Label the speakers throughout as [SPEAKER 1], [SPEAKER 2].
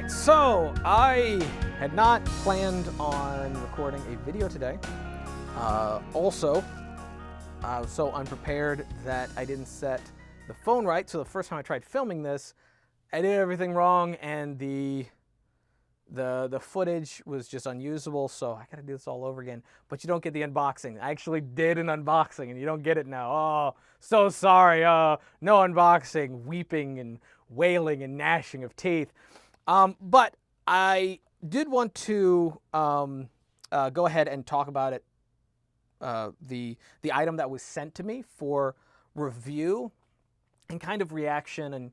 [SPEAKER 1] right, so I had not planned on recording a video today. Also, I was so unprepared that I didn't set the phone right. So the first time I tried filming this, I did everything wrong, and the footage was just unusable. So I gotta do this all over again. But you don't get the unboxing. I actually did an unboxing, and you don't get it now. Oh, so sorry. No unboxing. Weeping and wailing and gnashing of teeth. But I did want to go ahead and talk about it. The item that was sent to me for review and kind of reaction,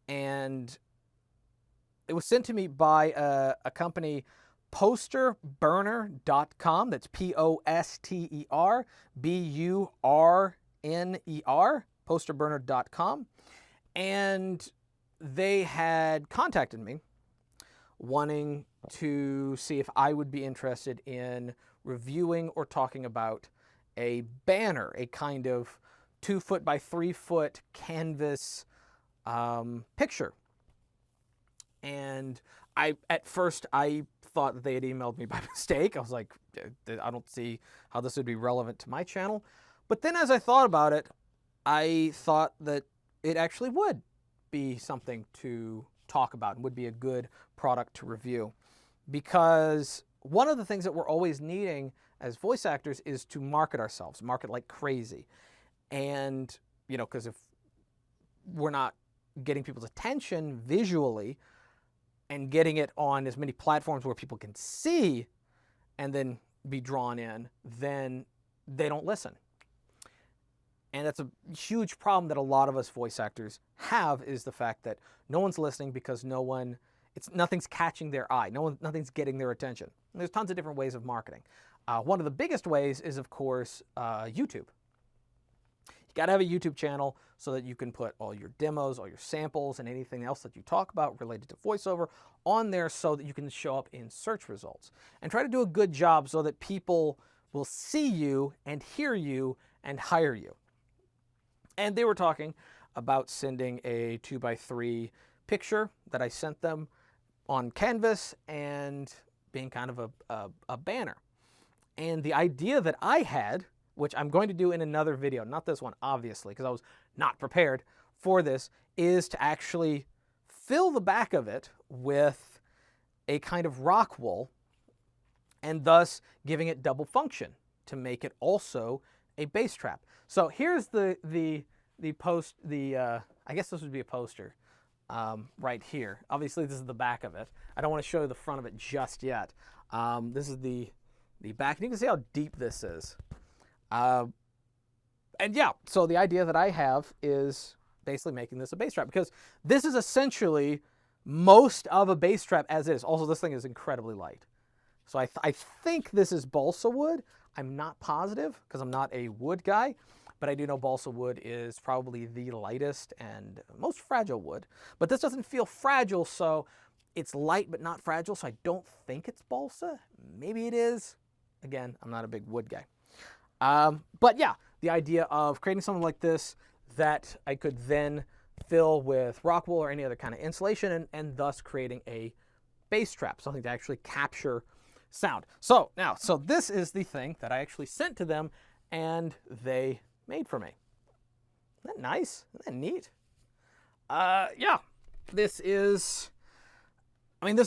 [SPEAKER 1] and it was sent to me by a company, posterburner.com. That's posterburner, posterburner.com. And they had contacted me wanting to see if I would be interested in reviewing or talking about a banner, a kind of 2 foot by 3 foot canvas picture. And at first I thought that they had emailed me by mistake. I was like, I don't see how this would be relevant to my channel. But then as I thought about it, I thought that it actually would be something to talk about and would be a good product to review. Because one of the things that we're always needing as voice actors is to market ourselves, market like crazy. And, you know, because if we're not getting people's attention visually and getting it on as many platforms where people can see and then be drawn in, then they don't listen. And that's a huge problem that a lot of us voice actors have, is the fact that no one's listening because nothing's catching their eye. Nothing's getting their attention. And there's tons of different ways of marketing. One of the biggest ways is, of course, YouTube. You got to have a YouTube channel so that you can put all your demos, all your samples, and anything else that you talk about related to voiceover on there so that you can show up in search results. And try to do a good job so that people will see you and hear you and hire you. And they were talking about sending a 2 by 3 picture that I sent them on canvas and being kind of a banner. And the idea that I had, which I'm going to do in another video, not this one, obviously, because I was not prepared for this, is to actually fill the back of it with a kind of rock wool, and thus giving it double function to make it also a bass trap. So here's the post, I guess this would be a poster right here. Obviously this is the back of it. I don't want to show you the front of it just yet. This is the back, and you can see how deep this is. And yeah, so the idea that I have is basically making this a bass trap, because this is essentially most of a bass trap as is. Also, this thing is incredibly light. So I think this is balsa wood. I'm not positive because I'm not a wood guy, but I do know balsa wood is probably the lightest and most fragile wood. But this doesn't feel fragile, so it's light but not fragile, so I don't think it's balsa. Maybe it is. Again, I'm not a big wood guy. But yeah, the idea of creating something like this that I could then fill with rock wool or any other kind of insulation, and thus creating a bass trap, something to actually capture sound. So this is the thing that I actually sent to them and they made for me. Isn't that nice? Isn't that neat? Yeah, this is kind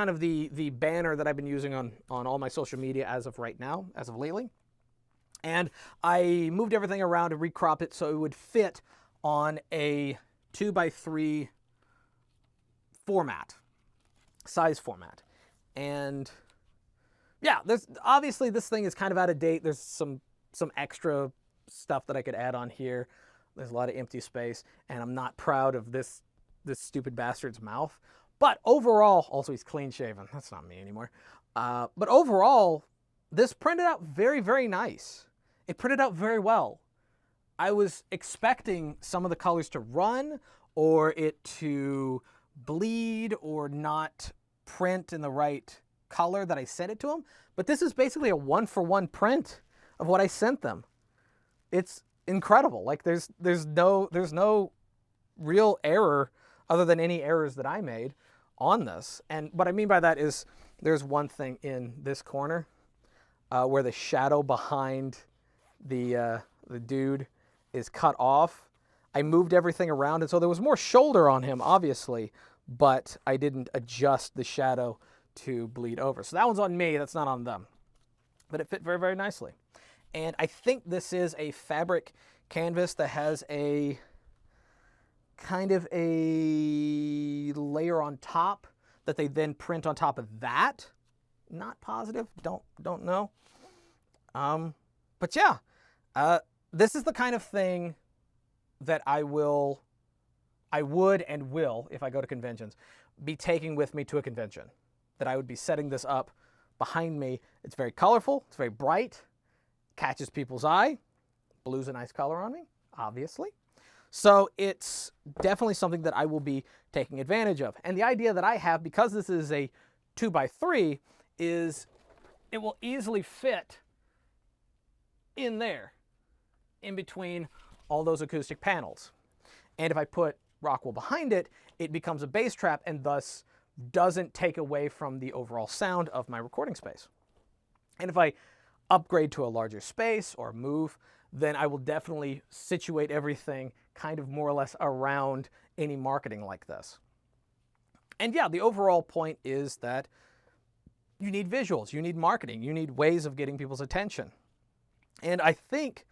[SPEAKER 1] of the banner that I've been using on all my social media as of right now, as of lately. And I moved everything around to recrop it so it would fit on a 2 by 3 size format. And yeah, obviously this thing is kind of out of date. There's some extra stuff that I could add on here. There's a lot of empty space, and I'm not proud of this stupid bastard's mouth. But overall, also he's clean shaven. That's not me anymore. But overall, this printed out very, very nice. It printed out very well. I was expecting some of the colors to run, or it to bleed, or not print in the right color that I sent it to them. But this is basically a 1-for-1 print of what I sent them. It's incredible. Like there's no real error other than any errors that I made on this. And what I mean by that is there's one thing in this corner where the shadow behind the dude is cut off. I moved everything around, and so there was more shoulder on him, obviously, but I didn't adjust the shadow to bleed over. So that one's on me, that's not on them. But it fit very, very nicely. And I think this is a fabric canvas that has a kind of a layer on top that they then print on top of that. Not positive, don't know. But yeah, this is the kind of thing that I would and will, if I go to conventions, be taking with me to a convention. That I would be setting this up behind me. It's very colorful, it's very bright, catches people's eye. Blue's a nice color on me, obviously. So it's definitely something that I will be taking advantage of. And the idea that I have, because this is a 2x3, is it will easily fit in there, in between all those acoustic panels. And if I put Rockwell behind it, it becomes a bass trap and thus doesn't take away from the overall sound of my recording space. And if I upgrade to a larger space or move, then I will definitely situate everything kind of more or less around any marketing like this. And yeah, the overall point is that you need visuals, you need marketing, you need ways of getting people's attention. And I think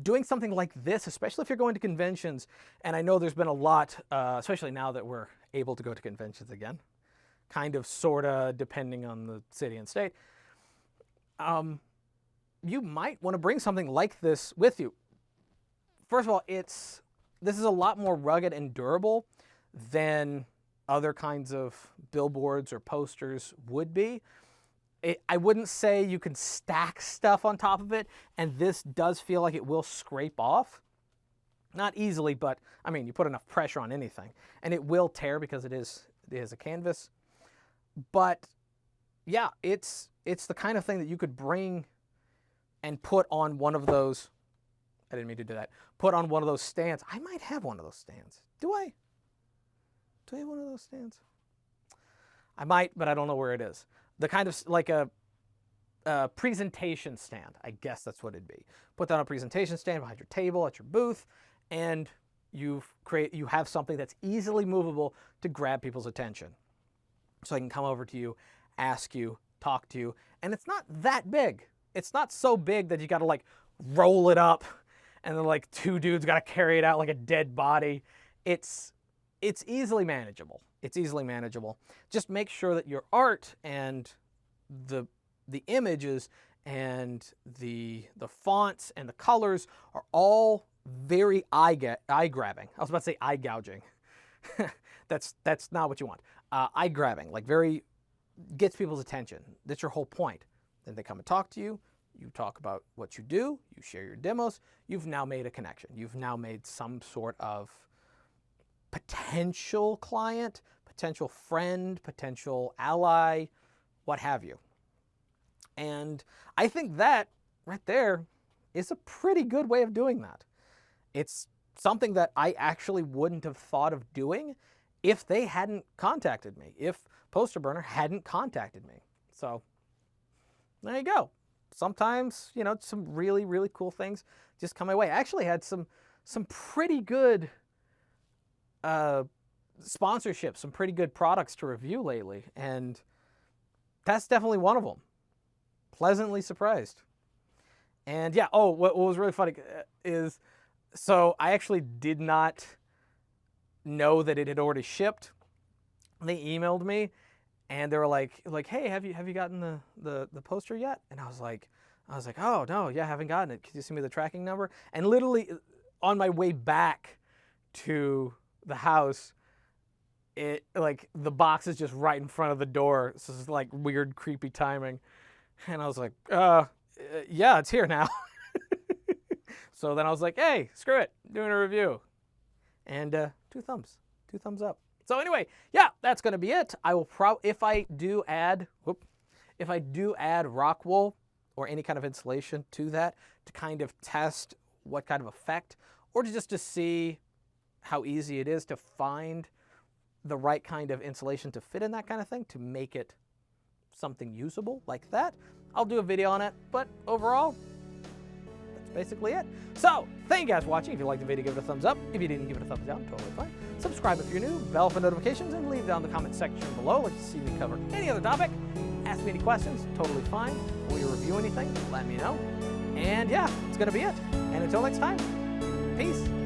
[SPEAKER 1] doing something like this, especially if you're going to conventions, and I know there's been a lot, especially now that we're able to go to conventions again, kind of, sort of, depending on the city and state, you might want to bring something like this with you. First of all, this is a lot more rugged and durable than other kinds of billboards or posters would be. I wouldn't say you can stack stuff on top of it, and this does feel like it will scrape off. Not easily, but I mean, you put enough pressure on anything, and it will tear because it is a canvas. But yeah, it's the kind of thing that you could bring and put on one of those. I didn't mean to do that. Put on one of those stands. I might have one of those stands. Do I? Do I have one of those stands? I might, but I don't know where it is. The kind of like a presentation stand, I guess that's what it'd be. Put that on a presentation stand behind your table at your booth, and you have something that's easily movable to grab people's attention. So I can come over to you, ask you, talk to you, and it's not that big. It's not so big that you got to like roll it up, and then like two dudes got to carry it out like a dead body. It's easily manageable. It's easily manageable. Just make sure that your art and the images and the fonts and the colors are all very eye-grabbing. I was about to say eye-gouging. That's not what you want. Eye-grabbing, like very gets people's attention. That's your whole point. Then they come and talk to you. You talk about what you do. You share your demos. You've now made a connection. You've now made some sort of potential client, potential friend, potential ally, what have you. And I think that right there is a pretty good way of doing that. It's something that I actually wouldn't have thought of doing if they hadn't contacted me, if Posterburner hadn't contacted me. So there you go. Sometimes, you know, some really, really cool things just come my way. I actually had some pretty good sponsorships, some pretty good products to review lately, and that's definitely one of them. Pleasantly surprised. And yeah, oh, what was really funny is, so I actually did not know that it had already shipped. They emailed me, and they were like, hey, have you gotten the poster yet? And I was like, oh no, yeah, I haven't gotten it. Could you send me the tracking number? And literally on my way back to the house, it like the box is just right in front of the door. So it's like weird, creepy timing. And I was like, yeah, it's here now. So then I was like, hey, screw it, doing a review. And two thumbs up. So anyway, yeah, that's gonna be it. I will if I do add Rockwool or any kind of insulation to that to kind of test what kind of effect, or to just to see how easy it is to find the right kind of insulation to fit in that kind of thing to make it something usable like that, I'll do a video on it. But overall, that's basically it. So, thank you guys for watching. If you liked the video, give it a thumbs up. If you didn't, give it a thumbs down. Totally fine. Subscribe if you're new, bell for notifications, and leave down in the comment section below. Like to see me cover any other topic. Ask me any questions. Totally fine. Will you review anything? Let me know. And yeah, it's going to be it. And until next time, peace.